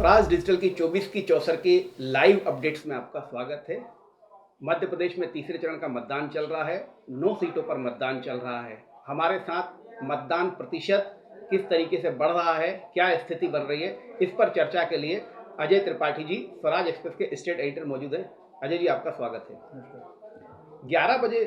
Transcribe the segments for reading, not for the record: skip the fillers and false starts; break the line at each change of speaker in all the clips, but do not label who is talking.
Swaraj digital की 24 की चौसर की लाइव अपडेट्स में आपका स्वागत है। मध्य प्रदेश में तीसरे चरण का मतदान चल रहा है। 9 सीटों पर मतदान चल रहा है। हमारे साथ मतदान प्रतिशत किस तरीके से बढ़ रहा है, क्या स्थिति बन रही है, इस पर चर्चा के लिए अजय त्रिपाठी जी स्वराज एक्सप्रेस के स्टेट एडिटर मौजूद हैं। अजय जी, आपका स्वागत है। 11 बजे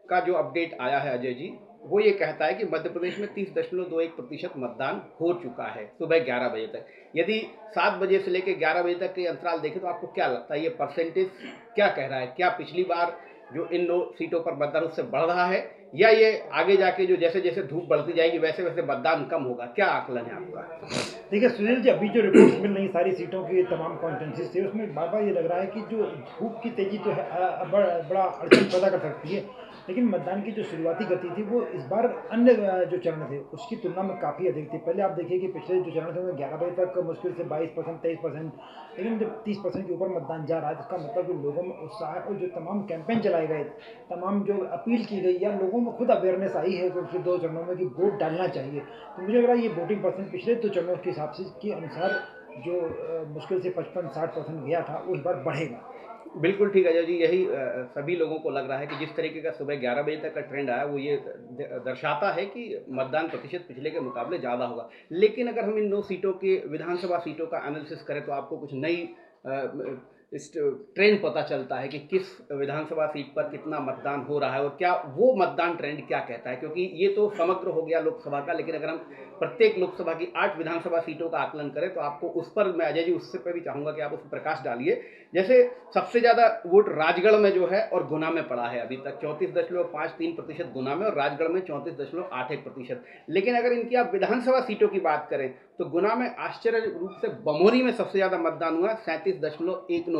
का जो अपडेट आया है अजय जी, वो ये कहता है कि मध्य प्रदेश में 30.21% मतदान हो चुका है सुबह 11 बजे तक। यदि 7 बजे से लेकर 11 बजे तक के अंतराल देखें तो आपको क्या लगता है, ये परसेंटेज क्या कह रहा है? क्या पिछली बार जो इन 9 सीटों पर मतदान उससे बढ़ रहा है, या ये आगे जाके जो जैसे जैसे धूप बढ़ती जाएगी वैसे वैसे मतदान कम होगा? क्या आकलन है आपका?
देखिए सुनील जी, अभी जो रिपोर्ट्स मिल रही सारी सीटों की तमाम कॉन्स्टिट्यूंसीज से, उसमें बार बार ये लग रहा है कि जो धूप की तेजी तो है बड़ा अड़चन पैदा कर सकती है, लेकिन मतदान की जो शुरुआती गति थी वो इस बार अन्य जो चरण थे उसकी तुलना में काफ़ी अधिक थी। पहले आप देखिए कि पिछले जो चरण थे उनमें 11 बजे तक मुश्किल से 22%, 23%, लेकिन जब 30% के ऊपर मतदान जा रहा है तो इसका मतलब कि लोगों में उत्साह है। और जो तमाम कैंपेन चलाए गए, तमाम जो अपील की गई या लोगों में खुद अवेयरनेस आई है पिछले 2 चरणों में कि वोट डालना चाहिए, तो मुझे लग रहा है ये वोटिंग परसेंट पिछले 2 चरणों के हिसाब से के अनुसार जो मुश्किल से 55-60% गया था वो इस बार बढ़ेगा।
बिल्कुल ठीक है अजय जी, यही सभी लोगों को लग रहा है कि जिस तरीके का सुबह 11 बजे तक का ट्रेंड आया वो ये दर्शाता है कि मतदान प्रतिशत पिछले के मुकाबले ज़्यादा होगा। लेकिन अगर हम इन 9 सीटों के विधानसभा सीटों का एनालिसिस करें तो आपको कुछ नई इस ट्रेंड पता चलता है कि किस विधानसभा सीट पर कितना मतदान हो रहा है और क्या वो मतदान ट्रेंड क्या कहता है, क्योंकि ये तो समग्र हो गया लोकसभा का, लेकिन अगर हम प्रत्येक लोकसभा की 8 विधानसभा सीटों का आकलन करें तो आपको उस पर मैं अजय जी उससे पर भी चाहूँगा कि आप उस पर प्रकाश डालिए। जैसे सबसे ज़्यादा वोट राजगढ़ में जो है और गुना में पड़ा है अभी तक 34.53% गुना में और राजगढ़ में 34.81%। लेकिन अगर इनकी आप विधानसभा सीटों की बात करें तो गुना में आश्चर्य रूप से बमोरी में सबसे ज़्यादा मतदान हुआ 37.19%।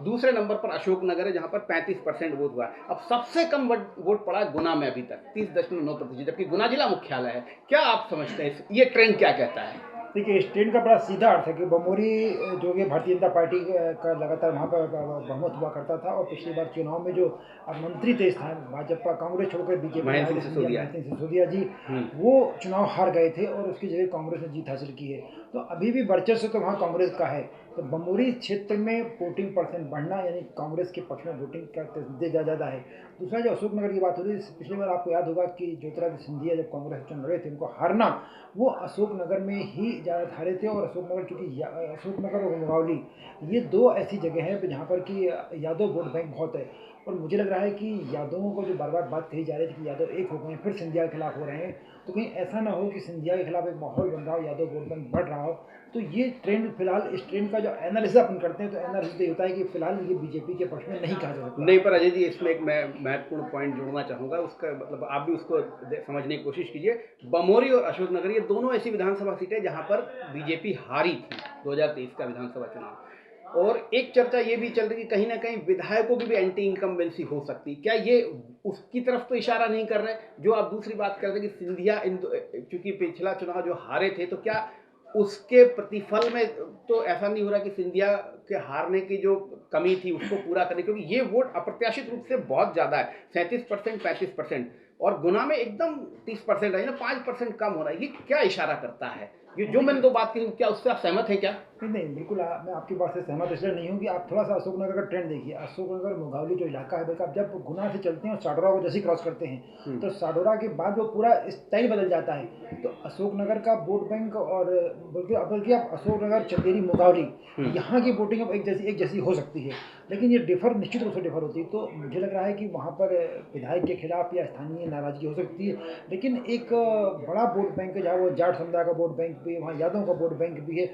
दूसरे नंबर पर अशोकनगर है जहाँ पर 35% वोट हुआ। अब सबसे कम वोट पड़ा है गुना में अभी तक 30.9%, जबकि गुना जिला मुख्यालय है। क्या आप समझते हैं ये ट्रेंड क्या कहता है?
देखिए, इस ट्रेंड का बड़ा सीधा अर्थ है कि बमोरी जो कि भारतीय जनता पार्टी का लगातार वहाँ पर बहुमत हुआ करता था, और पिछली बार चुनाव में जो मंत्री थे स्थान भाजपा कांग्रेस छोड़कर बीजेपी
महेंद्र सिंह सिसोदिया
सिसोदिया जी, वो चुनाव हार गए थे और उसकी जगह कांग्रेस ने जीत हासिल की है। तो अभी भी वर्चस्व तो वहाँ कांग्रेस का है। तो बमोरी क्षेत्र में वोटिंग परसेंट बढ़ना यानी कांग्रेस के पक्ष में वोटिंग का ज़्यादा है। दूसरा, जो अशोकनगर की बात हो रही है, पिछली बार आपको याद होगा कि ज्योतिरादित्य सिंधिया जब कांग्रेस चुन रहे थे, उनको हारना वो अशोकनगर में ही ज़्यादा हारे थे। और अशोकनगर चूँकि अशोकनगर और मुंगावली ये 2 ऐसी जगह हैं जहाँ पर कि यादव वोट बैंक बहुत है। और मुझे लग रहा है कि यादवों को जो बार बार बात कही जा रही है कि यादव एक हो गए फिर सिंधिया के खिलाफ हो रहे हैं, तो कहीं ऐसा ना हो कि सिंधिया के खिलाफ एक माहौल बन रहा हो, यादव वोट बैंक बढ़ रहा हो। तो ये ट्रेंड फिलहाल, इस ट्रेंड का जो एनालिसिस अपन करते हैं तो एनालिसिस ये होता है कि फिलहाल ये बीजेपी के पक्ष में नहीं कहा जा सकता।
नहीं, पर अजय जी इसमें एक मैं महत्वपूर्ण पॉइंट जोड़ना चाहूँगा, उसका मतलब आप भी उसको समझने की कोशिश कीजिए। बमोरी और अशोकनगर ये दोनों ऐसी विधानसभा सीटें जहाँ पर बीजेपी हारी थी 2023 का विधानसभा चुनाव। और एक चर्चा ये भी चल रही है कहीं ना कहीं विधायकों की भी एंटी इनकम्बेंसी हो सकती। क्या ये उसकी तरफ तो इशारा नहीं कर रहे? जो आप दूसरी बात करते हैं कि सिंधिया चूंकि पिछला चुनाव जो हारे थे, तो क्या उसके प्रतिफल में तो ऐसा नहीं हो रहा कि सिंधिया के हारने की जो कमी थी उसको पूरा करने, क्योंकि ये वोट अप्रत्याशित रूप से बहुत ज़्यादा है 37%, 35%, और गुना में एकदम 30% है ना, 5% कम हो रहा है। ये क्या इशारा करता है? ये जो मैंने 2 बात की, क्या उससे आप सहमत हैं क्या?
नहीं नहीं, बिल्कुल मैं आपकी बात से सहमत इसलिए नहीं हूँ कि आप थोड़ा सा अशोकनगर का ट्रेंड देखिए। अशोकनगर मुंगावली जो इलाका है, बल्कि आप जब गुना से चलते हैं और साडोरा को जैसे क्रॉस करते हैं तो साडोरा के बाद वो पूरा स्टाइल बदल जाता है। तो अशोकनगर का वोट बैंक और बल्कि आप अशोकनगर, चंदेरी, मुंगावली यहाँ की वोटिंग अब एक जैसी हो सकती है, लेकिन ये डिफर निश्चित रूप से डिफर होती है। तो मुझे लग रहा है कि वहाँ पर विधायक के खिलाफ या स्थानीय नाराजगी हो सकती है, लेकिन एक बड़ा वोट बैंक है जहाँ वो जाट समुदाय का वोट बैंक भी है, वहाँ यादव का वोट बैंक भी है।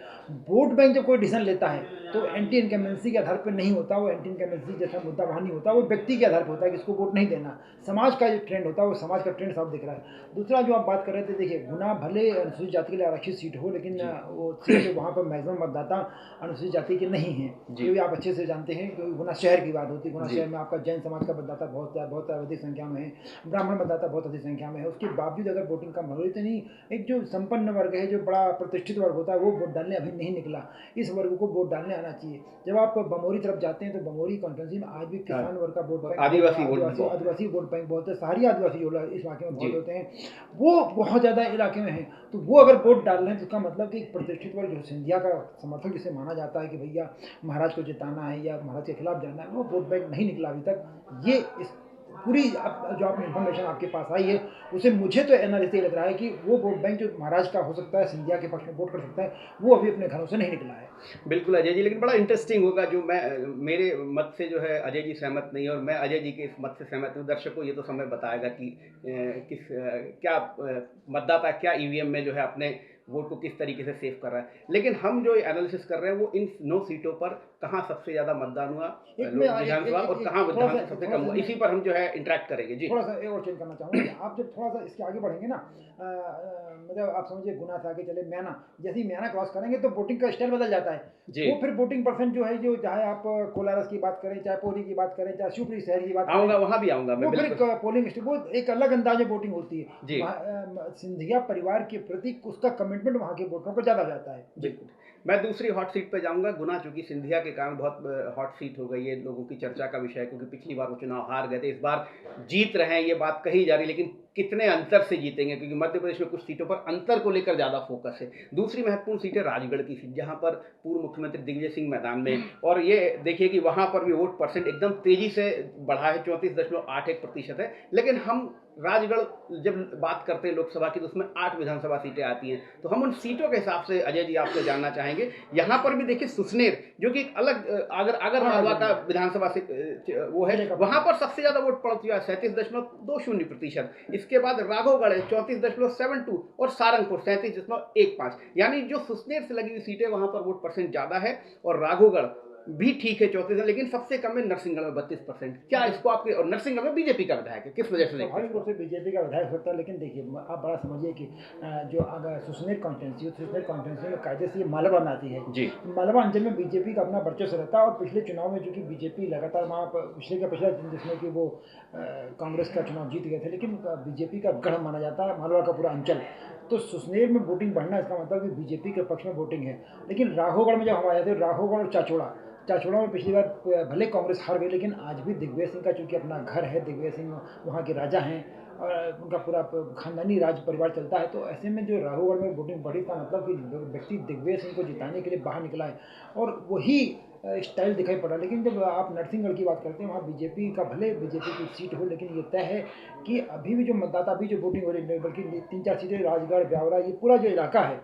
वोट बैंक जब कोई डिसीजन लेता है तो एंटी इनकम्बेंसी के आधार पर नहीं होता, वो एंटी इनकम्बेंसी जैसा मुद्दा वहाँ नहीं होता, वो व्यक्ति के आधार पर होता है कि इसको वोट नहीं देना। समाज का जो ट्रेंड होता है वो समाज का ट्रेंड साफ दिख रहा है। दूसरा जो आप बात कर रहे थे, देखिए गुना भले अनुसूचित जाति के लिए आरक्षित सीट हो, लेकिन वो सीट वहाँ पर मैक्सिमम मतदाता अनुसूचित जाति के नहीं हैं, ये भी आप अच्छे से जानते हैं। क्योंकि गुना शहर की बात होती है, गुना शहर में आपका जैन समाज का मतदाता बहुत अधिक संख्या में है, ब्राह्मण मतदाता बहुत अधिक संख्या में है। उसके बावजूद अगर वोटिंग कम हो रही तो नहीं, एक जो संपन्न वर्ग है, जो बड़ा प्रतिष्ठित वर्ग होता है वो वोट डालने अभी नहीं निकला, इस वर्ग को वोट डालने आना चाहिए। जब आप बमोरी तरफ जाते हैं तो बमोरी कॉन्स्टिट्यूंसी में आज भी किसान वर्ग का वोट बैंक, आदिवासी वोट बैंक बहुत है, सारी आदिवासी जो इस इलाके में बहुत होते हैं, वो बहुत ज़्यादा इलाके में है। तो वो अगर वोट डाल रहे हैं तो इसका मतलब कि एक प्रतिष्ठित वर्ग जो सिंधिया का समर्थक जिसे माना जाता है कि भैया महाराज को जिताना है या महाराज के खिलाफ जाना है, वो वोट बैंक नहीं निकला अभी तक। ये इस पूरी जो आप इन्फॉर्मेशन आपके पास आई है उसे मुझे तो एनालिसिस लग रहा है कि वो वोट बैंक जो महाराज का हो सकता है, सिंधिया के पक्ष में वोट कर सकता है, वो अभी अपने घरों से नहीं निकला है।
बिल्कुल अजय जी, लेकिन बड़ा इंटरेस्टिंग होगा जो मैं मेरे मत से जो है अजय जी सहमत नहीं है और मैं अजय जी के इस मत से सहमत हूँ। दर्शकों ये तो समय बताएगा कि क्या मतदाता क्या ईवीएम में जो है अपने वोट को किस तरीके से सेव कर रहा है। लेकिन हम जो एनालिसिस कर रहे हैं वो इन 9 सीटों पर कहाँ सबसे ज़्यादा मतदान हुआ विधानसभा और कहाँ विधानसभा सबसे कम हुआ, इसी पर हम जो है इंटरेक्ट करेंगे। जी
थोड़ा सा एक और चेंज करना चाहूँगा कि आप जब थोड़ा सा इसके आगे बढ़ेंगे ना, मतलब आप समझिए गुना से आगे चले मैना, जैसे ही मैना क्रॉस करेंगे तो वोटिंग का स्टाइल बदल जाता है। वो फिर वोटिंग परसेंट जो है, जो चाहे आप कोलारस की बात करें, चाहे पोरी की बात करें, चाहे शिवपुरी शहर की बात करें,
आऊँगा वहाँ भी आऊँगा मैं,
वो फिर पोलिंग स्टेट वो एक अलग अंदाज में वोटिंग होती है। सिंधिया परिवार के प्रति उसका कमिटमेंट वहाँ के वोटरों को ज़्यादा जाता है।
बिल्कुल। मैं दूसरी हॉट सीट पे जाऊंगा, गुना, चूंकि सिंधिया के कारण बहुत हॉट सीट हो गई है, लोगों की चर्चा का विषय है, क्योंकि पिछली बार वो चुनाव हार गए थे, इस बार जीत रहे हैं, ये बात कही जा रही है, लेकिन कितने अंतर से जीतेंगे, क्योंकि मध्य प्रदेश में कुछ सीटों पर अंतर को लेकर ज़्यादा फोकस है। दूसरी महत्वपूर्ण सीट है राजगढ़ की सीट, जहाँ पर पूर्व मुख्यमंत्री दिग्विजय सिंह मैदान में, और ये देखिए कि वहाँ पर भी वोट परसेंट एकदम तेजी से बढ़ा है, 34.81% है। लेकिन हम राजगढ़ जब बात करते हैं लोकसभा की तो उसमें 8 विधानसभा सीटें आती हैं, तो हम उन सीटों के हिसाब से अजय जी आपसे जानना चाहेंगे। यहाँ पर भी देखिए सुसनेर, जो कि एक अलग आगर मालवा का विधानसभा से वो है, वहाँ पर सबसे ज़्यादा वोट पड़ चुका है, 37.20%। इसके बाद राघवगढ़ 34.72 और सारंगपुर 37.15। यानी जो सुसनेर से लगी हुई सीटें वहाँ पर वोट परसेंट ज़्यादा है, और राघवगढ़ भी ठीक है 34, लेकिन सबसे कम है नरसिंहगढ़ में 32%। क्या इसको आपके, और नरसिंहगढ़ में बीजेपी का विधायक है, किस वजह से?
स्वाभाविक रूप से बीजेपी का विधायक होता है, लेकिन देखिए आप बड़ा समझिए कि जो अगर सुसनेर कॉन्स्टिट्यूंसी में कायदे से ये मालवा में आती है जी, मालवा अंचल में बीजेपी का अपना वर्चस्व रहता है, और पिछले चुनाव में जो कि बीजेपी लगातार वहाँ पिछला जिसमें कि वो कांग्रेस का चुनाव जीत गए थे, लेकिन बीजेपी का गढ़ माना जाता है मालवा का पूरा अंचल। तो सुसनेर में वोटिंग बढ़ना इसका मतलब कि बीजेपी के पक्ष में वोटिंग है। लेकिन राघवगढ़ में जब हम आए थे, राघवगढ़ और चाचौड़ा में पिछली बार भले कांग्रेस हार गई, लेकिन आज भी दिग्विजय सिंह का चूंकि अपना घर है, दिग्विजय सिंह वहाँ के राजा हैं और उनका पूरा खानदानी राज परिवार चलता है, तो ऐसे में जो राघवगढ़ में वोटिंग बढ़ी का मतलब कि व्यक्ति दिग्विजय सिंह को जिताने के लिए बाहर निकला है, और वही स्टाइल दिखाई पड़ा। लेकिन जब आप नरसिंहगढ़ की बात करते हैं, वहाँ बीजेपी का भले बीजेपी की सीट हो, लेकिन ये तय है कि अभी भी जो मतदाता, अभी जो वोटिंग हो रही है, बल्कि 3-4 सीटें राजगढ़, ब्यावरा, ये पूरा जो इलाका है,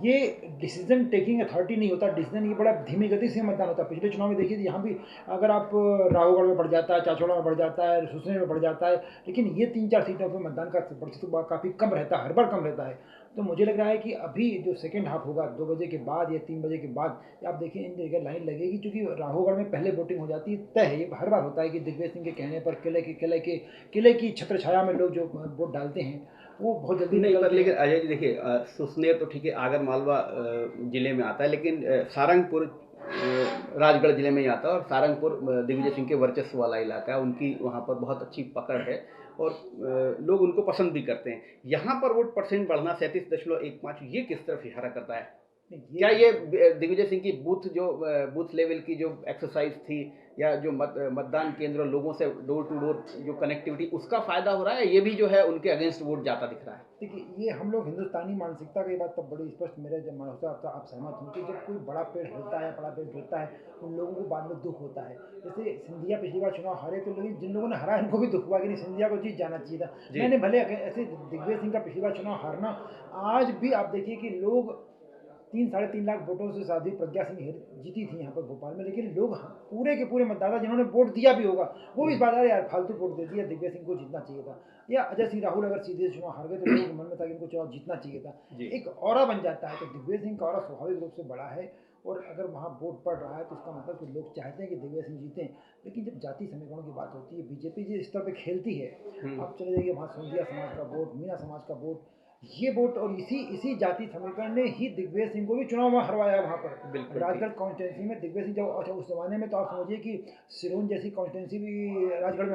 ये डिसीजन टेकिंग अथॉरिटी नहीं होता, डिसीजन ये बड़ा धीमी गति से मतदान होता है। पिछले चुनाव में देखिए यहाँ भी अगर आप राघवगढ़ में बढ़ जाता है, चाचौड़ा में बढ़ जाता है, सुसनेर में बढ़ जाता है, लेकिन ये 3-4 सीटों पर मतदान का प्रतिशत काफ़ी कम रहता है, हर बार कम रहता है। तो मुझे लग रहा है कि अभी जो सेकेंड हाफ होगा 2 बजे के बाद या 3 बजे के बाद, आप देखिए इन जगह लाइन लगेगी, क्योंकि राघवगढ़ में पहले वोटिंग हो जाती है, तय है, ये हर बार होता है कि दिग्विजय सिंह के कहने पर किले की छत्र छाया में लोग जो वोट डालते हैं वो बहुत जल्दी
नहीं, पर लेकिन अजय जी देखिए, सुसनेर तो ठीक है आगर मालवा जिले में आता है, लेकिन सारंगपुर राजगढ़ जिले में ही आता है, और सारंगपुर दिग्विजय सिंह के वर्चस्व वाला इलाका है, उनकी वहाँ पर बहुत अच्छी पकड़ है और लोग उनको पसंद भी करते हैं। यहाँ पर वोट परसेंट बढ़ना 37.15, ये किस तरफ इशारा करता है? क्या ये दिग्विजय सिंह की बूथ लेवल की जो एक्सरसाइज थी, या जो मतदान केंद्र लोगों से डोर टू डोर जो कनेक्टिविटी, उसका फायदा हो रहा है? ये भी जो है उनके अगेंस्ट वोट जाता दिख रहा है?
देखिए, ये हम लोग हिंदुस्तानी मानसिकता की बात तब बड़ी स्पष्ट मेरे जब आप सहमत हों कि जब कोई बड़ा पेड़ हिलता है, बड़ा पेड़ गिरता है, उन लोगों को बाद में दुख होता है। जैसे सिंधिया पिछली बार चुनाव हारे, तो लोग जिन लोगों ने हरा इनको भी दुख हुआ कि नहीं, सिंधिया को जीत जाना चाहिए था। मैंने भले ऐसे दिग्विजय सिंह का पिछली बार चुनाव हारना, आज भी आप देखिए कि लोग 3-3.5 लाख वोटों से शादी प्रज्ञा सिंह जीती थी यहाँ पर भोपाल में, लेकिन लोग पूरे के पूरे मतदाता जिन्होंने वोट दिया भी होगा, वो भी इस बात यार फालतू वोट दे दिया, दिग्विजय सिंह को जीतना चाहिए था, या अजय सिंह राहुल अगर सीधे चुनाव हार गए तो लोगों के मन में था कि इनको चुनाव जीतना चाहिए था। एक ऑरा बन जाता है, तो दिग्विजय सिंह का ऑरा स्वाभाविक रूप से बड़ा है, और अगर वहाँ वोट पड़ रहा है तो इसका मतलब कि लोग चाहते हैं कि दिग्विजय सिंह जीतें। लेकिन जब जाति समीकरणों की बात होती है, बीजेपी जिस स्तर पर खेलती है, आप चले जाइए वहाँ सोंधिया समाज का वोट, मीना समाज का वोट, ये वोट, और इसी जाति समीकरण ने ही दिग्विजय सिंह को भी चुनाव में हरवाया वहाँ पर राजगढ़ कॉन्स्टिट्यूंसी में। दिग्विजय सिंह जब अच्छा उस जमाने में, तो आप समझिए कि सिरोंज जैसी कॉन्स्टिट्यूंसी भी राजगढ़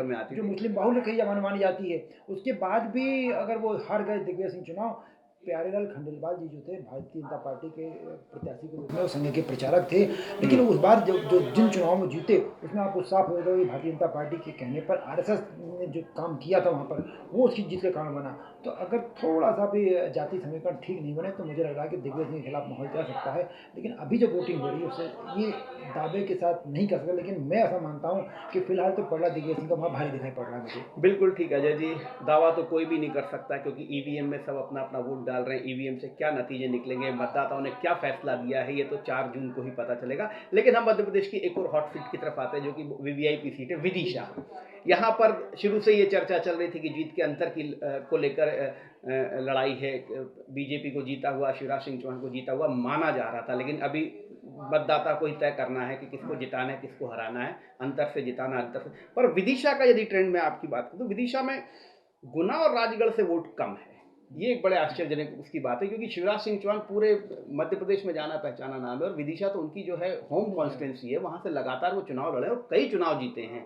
में आती थी, जो मुस्लिम बाहुल्य कई जमाने मानी जाती है, उसके बाद भी अगर वो हार गए दिग्विजय सिंह चुनाव, प्यारेलाल खंडेलवाल जी जो थे भारतीय जनता पार्टी के प्रत्याशी के रूप में, संघ के प्रचारक थे, लेकिन उस बार जो जिन चुनाव में जीते उसमें आपको साफ हो गया कि भारतीय जनता पार्टी के कहने पर आरएसएस ने जो काम किया था वहाँ पर वो उसकी जीत का कारण बना। तो अगर थोड़ा सा भी जाति समीकरण ठीक नहीं बने तो मुझे लग रहा है कि दिग्विजय सिंह के खिलाफ माहौल जा सकता है। लेकिन अभी जो वोटिंग हो रही है उससे ये दावे के साथ नहीं कर सकता, लेकिन मैं ऐसा मानता हूँ कि फिलहाल तो पलड़ा दिग्विजय सिंह का वहाँ भारी दिखाई पड़ रहा है मुझे।
बिल्कुल ठीक है अजय जी, दावा तो कोई भी नहीं कर सकता क्योंकि ईवीएम में सब अपना अपना वोट डाल रहे हैं। ईवीएम से क्या नतीजे निकलेंगे, मतदाताओं ने क्या फैसला दिया है, ये तो 4 जून को ही पता चलेगा। लेकिन हम मध्य प्रदेश की एक और हॉट सीट की तरफ आते हैं जो कि वीवीआईपी सीट है विदिशा। यहाँ पर शुरू से ये चर्चा चल रही थी कि जीत के अंतर की को लेकर लड़ाई है। बीजेपी को जीता हुआ, शिवराज सिंह चौहान को जीता हुआ माना जा रहा था, लेकिन अभी मतदाता को ही तय करना है कि किसको जिताना है, किसको हराना है, अंतर से जिताना, अंतर से। पर विदिशा का यदि ट्रेंड में आपकी बात करूँ तो विदिशा में गुना और राजगढ़ से वोट कम है। ये एक बड़े आश्चर्यजनक उसकी बात है क्योंकि शिवराज सिंह चौहान पूरे मध्य प्रदेश में जाना पहचाना नाम है और विदिशा तो उनकी जो है होम कॉन्स्टिट्यूंसी है, वहाँ से लगातार वो चुनाव लड़े और कई चुनाव जीते हैं।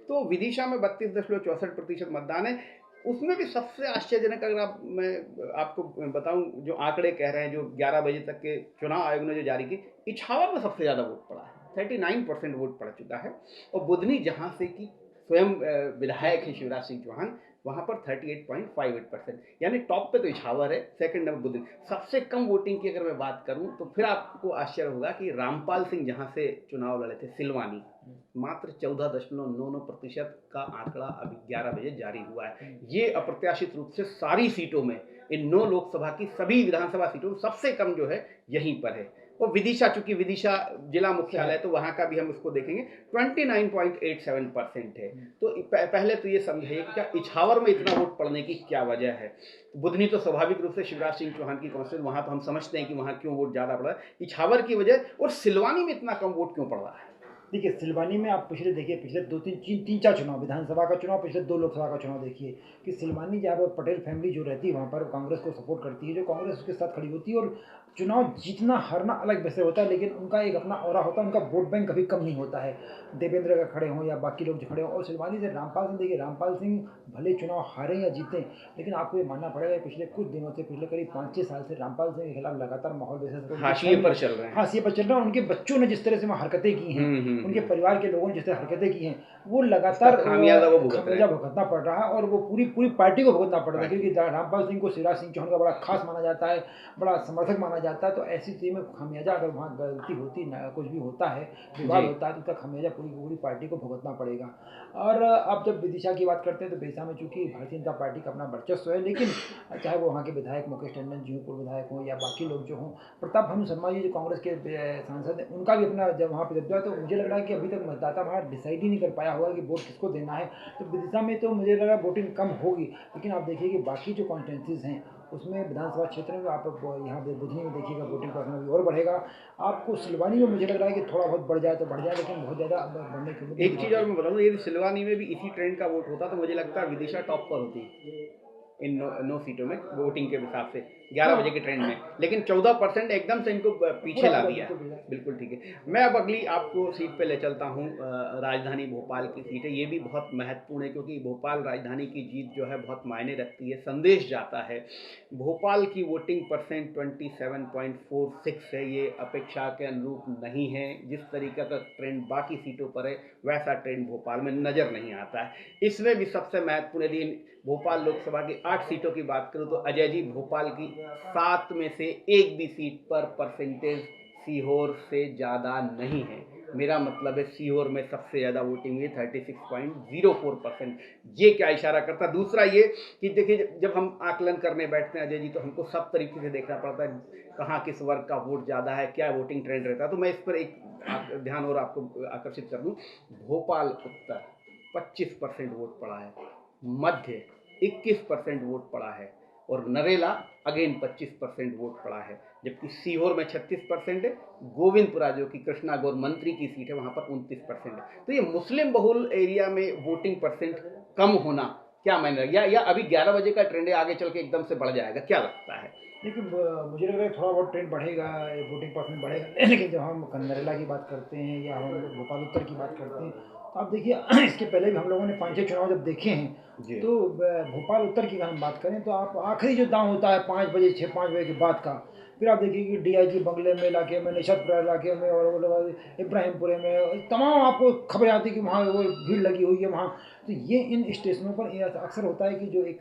तो विदिशा में 32.64% मतदान है। उसमें भी सबसे आश्चर्यजनक अगर मैं आपको बताऊं जो आंकड़े कह रहे हैं, जो 11 बजे तक के चुनाव आयोग ने जो जारी की, इछावर में सबसे ज़्यादा वोट पड़ा है, 39% वोट पड़ चुका है। और बुधनी जहाँ से कि स्वयं विधायक है शिवराज सिंह चौहान, वहाँ पर 38.58%, यानी टॉप पे तो इछावर है, सेकंड नंबर बुधनी। सबसे कम वोटिंग की अगर मैं बात करूँ तो फिर आपको आश्चर्य होगा कि रामपाल सिंह जहाँ से चुनाव लड़े थे सिलवानी, मात्र 14.99% का आंकड़ा अभी 11 बजे जारी हुआ है। ये अप्रत्याशित रूप से सारी सीटों में, इन 9 लोकसभा की सभी विधानसभा सीटों में सबसे कम जो है यहीं पर है। और विदिशा, चूंकि विदिशा जिला मुख्यालय तो वहाँ का भी हम उसको देखेंगे, 29.87% है। तो पहले तो ये समझिए कि क्या इछावर में इतना वोट पड़ने की क्या वजह है। बुधनी तो स्वाभाविक रूप से शिवराज सिंह चौहान की कॉन्स्टिट्यूंसी, वहाँ तो हम समझते हैं कि वहाँ क्यों वोट ज़्यादा पड़ा है, इछावर की वजह। और सिलवानी में इतना कम वोट क्यों पड़ रहा है?
देखिए सिलवानी में आप पिछले देखिए, पिछले 2-3-4 चुनाव, विधानसभा का चुनाव, पिछले 2 लोकसभा का चुनाव देखिए कि सिलवानी जहाँ पर पटेल फैमिली जो रहती है वहाँ पर कांग्रेस को सपोर्ट करती है, जो कांग्रेस उसके साथ खड़ी होती है। और चुनाव जीतना हारना अलग विषय होता है, लेकिन उनका एक अपना ऑरा होता है, उनका वोट बैंक कभी कम नहीं होता है, देवेंद्र का खड़े हों या बाकी लोग जो खड़े हों। और सिलवानी से रामपाल सिंह, देखिए रामपाल सिंह भले चुनाव हारें या जीतें, लेकिन आपको ये मानना पड़ेगा पिछले कुछ दिनों से, पिछले करीब 5-6 साल से रामपाल सिंह के खिलाफ लगातार माहौल वैसे
हाशिए पर चल रहे हैं।
हाशिए पर चल रहा है। उनके बच्चों ने जिस तरह से वहाँ हरकतें की हैं, उनके परिवार के लोगों ने जिस तरह हरकतें की हैं, वो लगातार
खामियाजा
भुगतना पड़ रहा है। और वो पूरी पार्टी को भुगतना पड़ रहा है, क्योंकि रामपाल सिंह को शिवराज सिंह चौहान का बड़ा खास माना जाता है, बड़ा समर्थक माना जाता है। तो ऐसी स्थिति में खामियाजा, अगर वहाँ गलती होती, कुछ भी होता है, विवाद होता है, तो उसका खामियाजा पूरी पार्टी को भुगतना पड़ेगा। और अब जब विदिशा की बात करते हैं तो विदिशा में चूंकि भारतीय जनता पार्टी का अपना वर्चस्व है, लेकिन चाहे वो वहाँ के विधायक मुकेश टंडन जी पूर्व विधायक हों या बाकी लोग जो हों, प्रताप भानु शर्मा जी जो कांग्रेस के सांसद हैं, उनका भी अपना जब वहाँ पर जब, तो मुझे लग रहा है कि अभी तक मतदाता वहाँ डिसाइड ही नहीं कर पाया हुआ कि वोट किसको देना है। तो विदिशा में तो मुझे लगा वोटिंग कम होगी, लेकिन आप देखिए कि बाकी जो कॉन्स्टिट्यूंसीज हैं उसमें विधानसभा क्षेत्र में आप यहाँ पे बुधनी में देखिएगा वोटिंग परसेंट अभी और बढ़ेगा। आपको सिलवानी में मुझे लग रहा है कि थोड़ा बहुत बढ़ जाए तो बढ़ जाए, लेकिन बहुत ज़्यादा बढ़ने की
एक चीज़ और मैं बता दूँ, यदि सिलवानी में भी इसी ट्रेंड का वोट होता तो मुझे लगता है विदिशा टॉप पर होती इन 9 सीटों में वोटिंग के हिसाब से 11 बजे के ट्रेंड में, लेकिन 14% एकदम से इनको पीछे ला दिया। बिल्कुल ठीक है। मैं अब अगली आपको सीट पे ले चलता हूँ, राजधानी भोपाल की सीट है। ये भी बहुत महत्वपूर्ण है क्योंकि भोपाल राजधानी की जीत जो है बहुत मायने रखती है, संदेश जाता है। भोपाल की वोटिंग परसेंट 27.46 है, ये अपेक्षा के अनुरूप नहीं है। जिस तरीके का ट्रेंड बाकी सीटों पर है वैसा ट्रेंड भोपाल में नज़र नहीं आता है। इसमें भी सबसे महत्वपूर्ण, यदि भोपाल लोकसभा की 8 सीटों की बात करूं तो अजय जी, भोपाल की 7 में से एक भी सीट पर परसेंटेज सीहोर से ज़्यादा नहीं है। मेरा मतलब है सीहोर में सबसे ज़्यादा वोटिंग हुई 36.04%। ये क्या इशारा करता है? दूसरा ये कि देखिए, जब हम आकलन करने बैठते हैं अजय जी, तो हमको सब तरीके से देखना पड़ता है, कहाँ किस वर्ग का वोट ज़्यादा है, क्या वोटिंग ट्रेंड रहता है। तो मैं इस पर एक ध्यान और आपको आकर्षित कर दूँ। भोपाल उत्तर 25% वोट पड़ा है, मध्य 21% वोट पड़ा है, और नरेला अगेन 25% वोट पड़ा है। जबकि सीहोर में 36% है, गोविंदपुरा जो कि कृष्णा गौर मंत्री की सीट है वहाँ पर 29% है। तो ये मुस्लिम बहुल एरिया में वोटिंग परसेंट कम होना क्या मायने रखता है, या अभी 11 बजे का ट्रेंड है, आगे चल के एकदम से बढ़ जाएगा, क्या लगता है?
लेकिन मुझे लग रहा है थोड़ा बहुत ट्रेंड बढ़ेगा, वोटिंग परसेंट बढ़ेगा। लेकिन जब हम नरेला की बात करते हैं या हम भोपाल उत्तर की बात करते हैं, आप देखिए इसके पहले भी हम लोगों ने 5-6 चुनाव जब देखे हैं,
जी।
तो भोपाल उत्तर की अगर हम बात करें तो आप आखिरी जो दांव होता है 5 बजे 5 बजे के बाद का, फिर आप देखिए कि डीआईजी बंगले में इलाके में, निशातपुरा इलाके में और वो लोग इब्राहिमपुरे में तमाम आपको खबरें आती है कि वहाँ वो भीड़ लगी हुई है वहाँ। तो ये इन स्टेशनों पर ये अक्सर होता है कि जो एक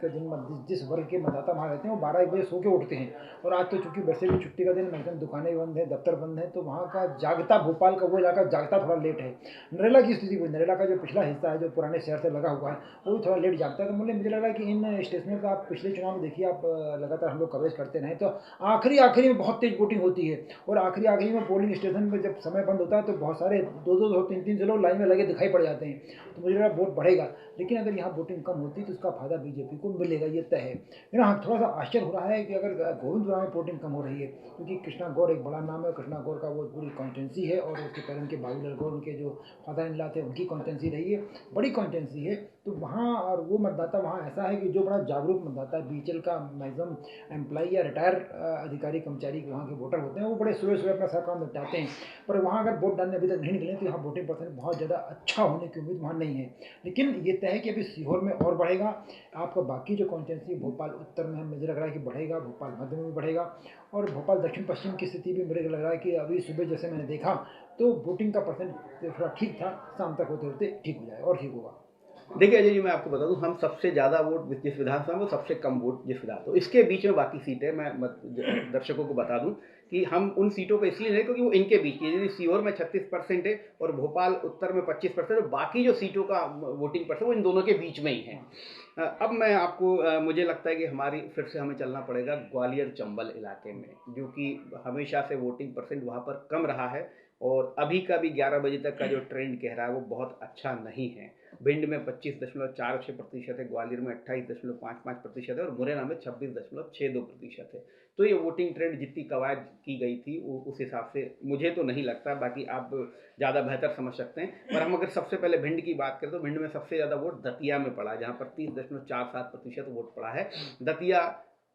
जिस वर्ग के मतदाता वहाँ रहते हैं वो 12-1 बजे सो के उठते हैं। और आज तो चूंकि वैसे भी छुट्टी का दिन, मैक्सिमम दुकानें बंद हैं, दफ्तर बंद हैं, तो वहाँ का जागता, भोपाल का वो इलाका जागता थोड़ा लेट है। नरेला की स्थिति भी, नरेला का जो पिछला हिस्सा है जो पुराने शहर से लगा हुआ है, वो भी थोड़ा लेट जागता है। तो मुझे लग रहा है कि इन स्टेशनों का आप पिछले चुनाव में देखिए, आप लगातार हम लोग कवरेज करते रहे तो आखिरी आखिरी में बहुत तेज वोटिंग होती है। और आखिरी आखिरी में पोलिंग स्टेशन पर जब समय बंद होता है तो बहुत सारे 2-2, 3-3 से लोग लाइन में लगे दिखाई पड़ जाते हैं। तो मुझे लग रहा है वोट बढ़ेगा। लेकिन अगर यहाँ वोटिंग कम होती तो उसका फायदा बीजेपी को मिलेगा, ये तय है। लेकिन हाँ, थोड़ा सा आश्चर्य हो रहा है कि अगर गोविंदपुरा में वोटिंग कम हो रही है, क्योंकि कृष्णा गौर एक बड़ा नाम है, कृष्णा गौर का वो पूरी कॉन्स्टिट्यूंसी है, और उसके पहले उनके बाबूलाल गौर, उनके जो फादर इन लॉ थे, उनकी कॉन्स्टिट्यूंसी रही है, बड़ी कॉन्स्टिट्यूंसी है। तो वहाँ, और वो मतदाता वहाँ ऐसा है कि जो बड़ा जागरूक मतदाता है, बीएचएल का मैक्सिमम एम्प्लॉई या रिटायर अधिकारी कर्मचारी वहाँ के वोटर होते हैं, वो बड़े सुबह सुबह अपना सब काम निपटाते हैं। पर वहाँ अगर वोट डालने अभी तक नहीं निकले तो यहाँ वोटिंग परसेंट बहुत ज़्यादा अच्छा होने की उम्मीद वहाँ नहीं है। लेकिन ये तय है कि अभी सीहोर में और बढ़ेगा। आपका बाकी जो कॉन्स्टिट्यूंसी भोपाल उत्तर में मुझे लग रहा है कि बढ़ेगा, भोपाल मध्य में भी बढ़ेगा, और भोपाल दक्षिण पश्चिम की स्थिति भी मुझे लग रहा है कि अभी सुबह जैसे मैंने देखा तो वोटिंग का परसेंट थोड़ा ठीक था, शाम तक होते होते ठीक हो जाए और ठीक होगा।
देखिए अजय जी, मैं आपको बता दूं, हम सबसे ज़्यादा वोट जिस विधानसभा में, वो सबसे कम वोट जिस विधान, तो इसके बीच में बाकी सीटें, मैं दर्शकों को बता दूं कि हम उन सीटों पे इसलिए नहीं क्योंकि वो इनके बीच की, यदि सीहोर में 36% है और भोपाल उत्तर में 25%, और बाकी जो सीटों का वोटिंग परसेंट वो इन दोनों के बीच में ही है। अब मैं आपको मुझे लगता है कि हमारी फिर से हमें चलना पड़ेगा ग्वालियर चंबल इलाके में, जो कि हमेशा से वोटिंग परसेंट वहाँ पर कम रहा है, और अभी का भी 11 बजे तक का जो ट्रेंड कह रहा है वो बहुत अच्छा नहीं है। भिंड में 25.46% है, ग्वालियर में 28.55% है, और मुरैना में 26.62% है। तो ये वोटिंग ट्रेंड जितनी कवायद की गई थी उस हिसाब से मुझे तो नहीं लगता, बाकी आप ज़्यादा बेहतर समझ सकते हैं। पर हम अगर सबसे पहले भिंड की बात करें तो भिंड में सबसे ज़्यादा वोट दतिया में पड़ा है, जहाँ पर 30.47% वोट पड़ा है। दतिया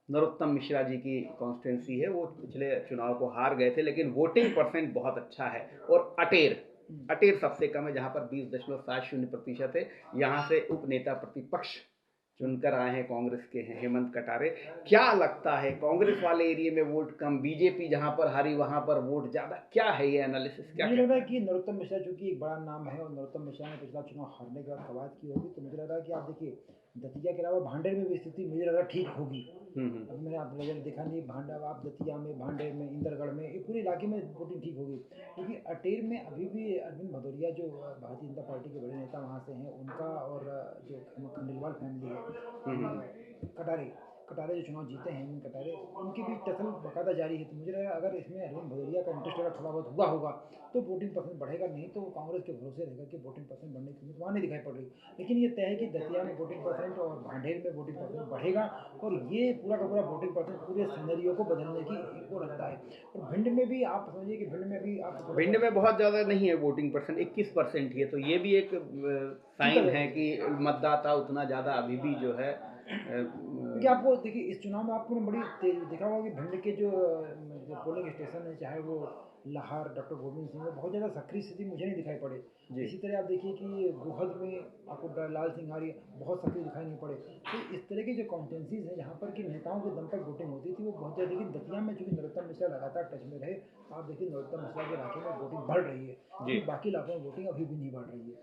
नरोत्तम मिश्रा जी की कॉन्स्टिट्यूंसी है, वो पिछले चुनाव को हार गए थे, लेकिन वोटिंग परसेंट बहुत अच्छा है। और अटेर अटेर सबसे कम है, जहाँ पर 20.70% है। यहाँ से उपनेता प्रतिपक्ष चुनकर आए हैं, कांग्रेस के हैं हेमंत कटारे। क्या लगता है, कांग्रेस वाले एरिया में वोट कम, बीजेपी जहाँ पर हारी वहाँ पर वोट ज़्यादा, क्या है ये एनालिसिस, क्या
मुझे लग
कहते
रहा है
हैं?
कि नरोत्तम मिश्रा चूंकि एक बड़ा नाम है, और नरोत्तम मिश्रा ने पिछला चुनाव हारने के बाद कवायद की होगी, तो मुझे लग रहा है कि आप देखिए दतिया के अलावा भांडेर में भी स्थिति मुझे लग रहा है ठीक होगी।
हम्म।
अभी मैंने आप नजर देखा नहीं, भांडा आप दतिया में, भांडेर में, इंदरगढ़ में, ये पूरे इलाके में वोटिंग ठीक होगी। क्योंकि अटेर में अभी भी अरविंद भदौरिया जो भारतीय जनता पार्टी के बड़े नेता वहाँ से हैं, उनका, और जो खंडेलवाल फैमिली
हम्म।
है, कटारे कटारे जो चुनाव जीते हैं, अरविंद कटारे, उनकी भी टसल बकायदा जारी है। तो मुझे लगा अगर इसमें अरविंद भदौरिया का इंटरेस्ट अगर थोड़ा बहुत हुआ होगा तो वोटिंग परसेंट बढ़ेगा, नहीं तो वो कांग्रेस के भरोसे रहेगा कि वोटिंग परसेंट बढ़ने की उम्मीद वहाँ नहीं दिखाई पड़ रही। लेकिन ये तय है कि दतिया में वोटिंग परसेंट और भांडेर में वोटिंग परसेंट बढ़ेगा, और ये पूरा का पूरा वोटिंग परसेंट पूरे सिनेरियो को बदलने की वो रखता है। और भिंड में भी आप समझिए कि भिंड में भी आप थोड़ा
भिंड
सा
में बहुत ज़्यादा नहीं है वोटिंग परसेंट, 21% ही है, तो ये भी एक
चिंता
साइन है
जरूरी है।
कि मतदाता उतना ज़्यादा अभी भी जो है
क्योंकि आपको देखिए इस चुनाव में आपको बड़ी तेज देखा होगा कि भिंड के जो पोलिंग स्टेशन है, चाहे वो लाहौर डॉक्टर गोविंद सिंह में, बहुत ज़्यादा सक्रिय स्थिति मुझे नहीं दिखाई पड़े।
जी।
इसी तरह आप देखिए कि गोहद में आपको लाल सिंह आर्य बहुत सक्रिय दिखाई नहीं पड़े। तो इस तरह की जो कॉन्स्टिट्यूंसीज हैं जहाँ पर कि नेताओं के दम पर वोटिंग होती थी वो बहुत ज़्यादा, लेकिन दतिया में चूंकि नरोत्तम मिश्रा लगातार टच में रहे, आप देखिए नरोत्तम मिश्रा के इलाके में वोटिंग बढ़ रही है,
जी।
क्योंकि बाकी इलाकों में वोटिंग अभी भी नहीं बढ़ रही है।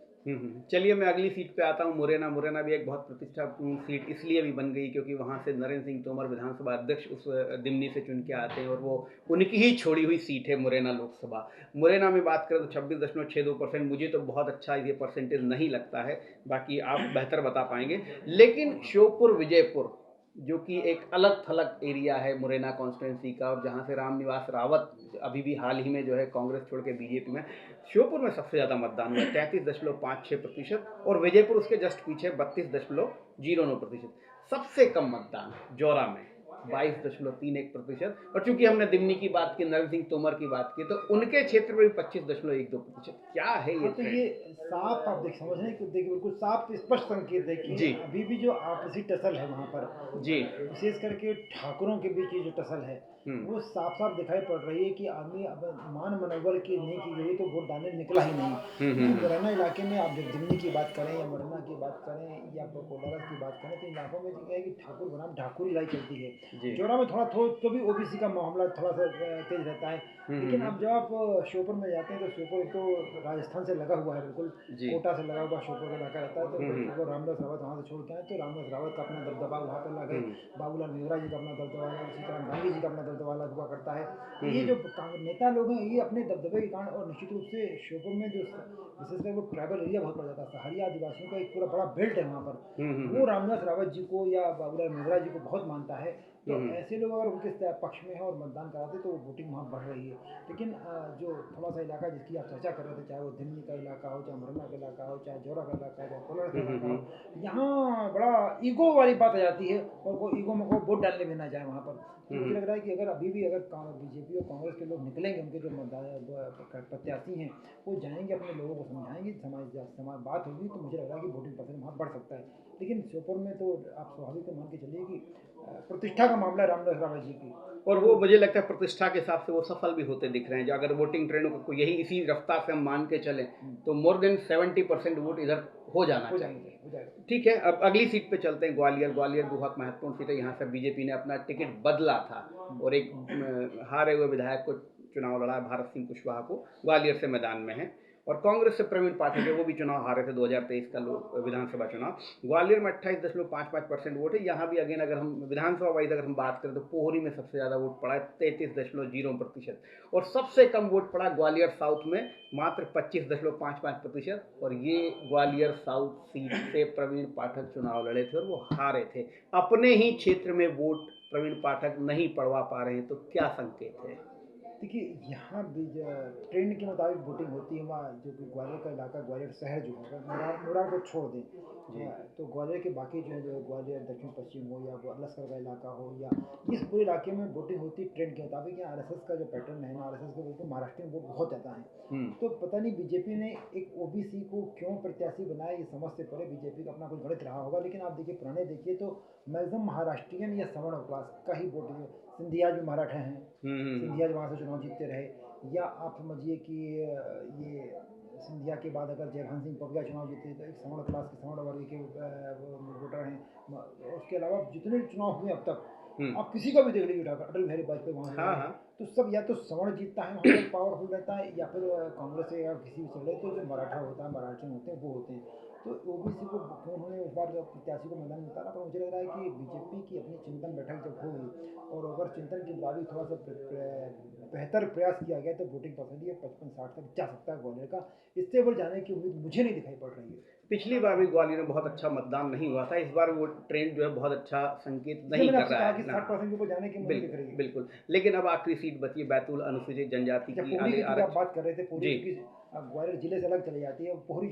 चलिए मैं अगली सीट पे आता हूँ, मुरैना। मुरैना भी एक बहुत प्रतिष्ठापूर्ण सीट इसलिए भी बन गई क्योंकि वहाँ से नरेंद्र सिंह तोमर विधानसभा अध्यक्ष उस दिमनी से चुन के आते हैं, और वो उनकी ही छोड़ी हुई सीट है मुरैना लोकसभा। मुरैना में बात करें तो 26.62%, मुझे तो बहुत अच्छा ये परसेंटेज नहीं लगता है, बाकी आप बेहतर बता पाएंगे। लेकिन श्योपुर विजयपुर, जो कि एक अलग थलग एरिया है मुरैना कॉन्स्टिट्यूंसी का, और जहाँ से रामनिवास रावत अभी भी हाल ही में जो है कांग्रेस छोड़ के बीजेपी में, श्योपुर में सबसे ज़्यादा मतदान हुआ है 33.56%, और विजयपुर उसके जस्ट पीछे 32.09%। सबसे कम मतदान जौरा में 22.31%, और चूंकि हमने दिमनी की बात की, नरेंद्र सिंह तोमर की बात की, तो उनके क्षेत्र में भी 25.12%। क्या है ये
हाँ, तो
ट्रेंड?
ये साफ आप देख समझ रहे हैं कि देखिए बिल्कुल साफ स्पष्ट संकेत है कि
जी।
अभी भी जो आपसी टसल है वहाँ पर,
जी।
विशेष करके ठाकुरों के बीच की जो टसल है, वो साफ साफ दिखाई पड़ रही है कि आदमी अब मान मनोबल की नहीं की गई तो वोट डालने निकला ही नहीं। क्योंकि मुरैना इलाके में आप जब दिमनी की बात करें या मुरैना की बात करें या कोलारस की बात करें तो इन इलाकों में क्या है कि ठाकुर बनाम ठाकुर लड़ाई चलती है।
जी।
जोरा में थोड़ा तो भी ओबीसी का मामला थोड़ा सा तेज रहता है। लेकिन अब जब आप श्योपुर में जाते हैं तो श्योपुर एक तो राजस्थान से लगा हुआ है, बिल्कुल
जी।
कोटा से लगा हुआ श्योपुर का इलाका रहता है। तो
हम्म।
अगर रामदास रावत वहाँ से छोड़ के आए तो रामदास रावत का अपना दबदबा वहाँ पर लगा है, बाबूलाल मेवरा जी का अपना दबदबा है, इसी तरह गांधी जी का अपना दबदबा लगा हुआ करता है। तो ये जो नेता लोग हैं ये अपने दबदबे के कारण और निश्चित रूप से श्योपुर में जो विशेषकर वो ट्राइबल एरिया बहुत बढ़ जाता है, सहारिया आदिवासियों का एक पूरा बड़ा बेल्ट है वहाँ पर, वो रामदास रावत जी को या बाबूलाल मेवरा जी को बहुत मानता है। तो ऐसे लोग अगर उनके पक्ष में है और मतदान कराते तो वोटिंग वहाँ बढ़ रही है। लेकिन जो थोड़ा सा इलाका जिसकी आप चर्चा कर रहे थे, चाहे वो दिमनी का इलाका हो, चाहे मुरैना का इलाका हो, चाहे जोरा का इलाका हो, चाहे कोलार का इलाका हो, यहाँ बड़ा ईगो वाली बात आ जाती है और वो ईगो में को वोट डालने भी ना जाए वहाँ पर। तो मुझे लग रहा है कि अगर अभी भी अगर बीजेपी और कांग्रेस के लोग निकलेंगे, उनके जो प्रत्याशी हैं वो जाएंगे अपने लोगों को समझाएंगे, समाज बात होगी तो मुझे लग रहा है कि वोटिंग परसेंट वहाँ बढ़ सकता है। लेकिन श्योपुर में तो आप स्वाभाविक मान के चलिए कि प्रतिष्ठा का मामला है रामदास रावत जी की,
और वो मुझे लगता है प्रतिष्ठा के हिसाब से वो सफल भी होते दिख रहे हैं। जो अगर वोटिंग ट्रेंड को यही इसी रफ्तार से हम मान के चलें तो मोर देन 70% वोट इधर हो जाना चाहिए। ठीक है, अब अगली सीट पे चलते हैं। ग्वालियर बहुत महत्वपूर्ण सीट है। यहाँ से बीजेपी ने अपना टिकट बदला था और एक हारे हुए विधायक को चुनाव लड़ा, भारत सिंह कुशवाहा को, ग्वालियर से मैदान में है। और कांग्रेस से प्रवीण पाठक है, वो भी चुनाव हारे थे 2023 का विधानसभा चुनाव। ग्वालियर में 28.55% वोट है। यहाँ भी अगेन अगर हम विधानसभा वाइज अगर हम बात करें तो पोहरी में सबसे ज़्यादा वोट पड़ा है 33.0%, और सबसे कम वोट पड़ा ग्वालियर साउथ में मात्र 25.55%। और ये ग्वालियर साउथ सीट से प्रवीण पाठक चुनाव लड़े थे और वो हारे थे। अपने ही क्षेत्र में वोट प्रवीण पाठक नहीं पड़वा पा रहे हैं, तो क्या संकेत है?
देखिए यहाँ भी ट्रेंड के मुताबिक वोटिंग होती है वहाँ, जो कि ग्वालियर का इलाका, ग्वालियर शहर जो है, अगर मुरार को छोड़ दें तो ग्वालियर के बाकी जो है, जो ग्वालियर दक्षिण पश्चिम हो या लश्कर का इलाका हो या इस पूरे इलाके में वोटिंग होती है ट्रेंड के मुताबिक। यहाँ आरएसएस का जो पैटर्न है ना, आरएसएस के वोट महाराष्ट्र में वोट बहुत ज़्यादा है। तो पता नहीं बीजेपी ने एक ओबीसी को क्यों प्रत्याशी बनाया, ये समझ से परे बीजेपी का अपना कोई गणित रहा होगा। लेकिन आप देखिए पुराने देखिए तो मैक्सिमम महाराष्ट्रियन या सवर्ण क्लास का ही वोट, सिंधिया भी मराठा हैं, सिंधिया जो वहाँ से चुनाव जीतते रहे, या आप समझिए कि ये सिंधिया के बाद अगर जयभान सिंह पवैया चुनाव जीते तो एक सवर्ण क्लास के, सवर्ण वर्ग के वोटर हैं। उसके अलावा जितने चुनाव हुए अब तक आप किसी का भी देख लीजिए उठाकर, अटल बिहारी वाजपेयी वहाँ तो सब या तो सवर्ण जीतता है, वहाँ पर पावरफुल रहता है, या फिर कांग्रेस से या किसी भी चले तो जो मराठा होता है, मराठा होते हैं वो होते हैं। तो ओबीसी को क्यों उन्होंने इस बार प्रत्याशी को मैदान में उतारा, पर मुझे लग रहा है कि बीजेपी की अपनी चिंतन बैठक जब होगी और अगर चिंतन के मुताबिक थोड़ा सा बेहतर प्रयास किया गया तो वोटिंग परसेंट ये 55-60 तक जा सकता है ग्वालियर का। इससे ऊपर जाने की उम्मीद मुझे नहीं दिखाई पड़ रही है।
पिछली बार भी ग्वालियर में बहुत अच्छा मतदान नहीं हुआ था, इस बार वो ट्रेंड जो है बहुत अच्छा संकेत नहीं कर रहा है।
60% के ऊपर जाने की उम्मीद दिख रही है।
बिल्कुल। लेकिन अब आखिरी सीट बची है बैतूल अनुसूचित जनजाति की।
आप बात कर रहे थे पोहरी की, ग्वालियर जिले से अलग चली जाती है, पोहरी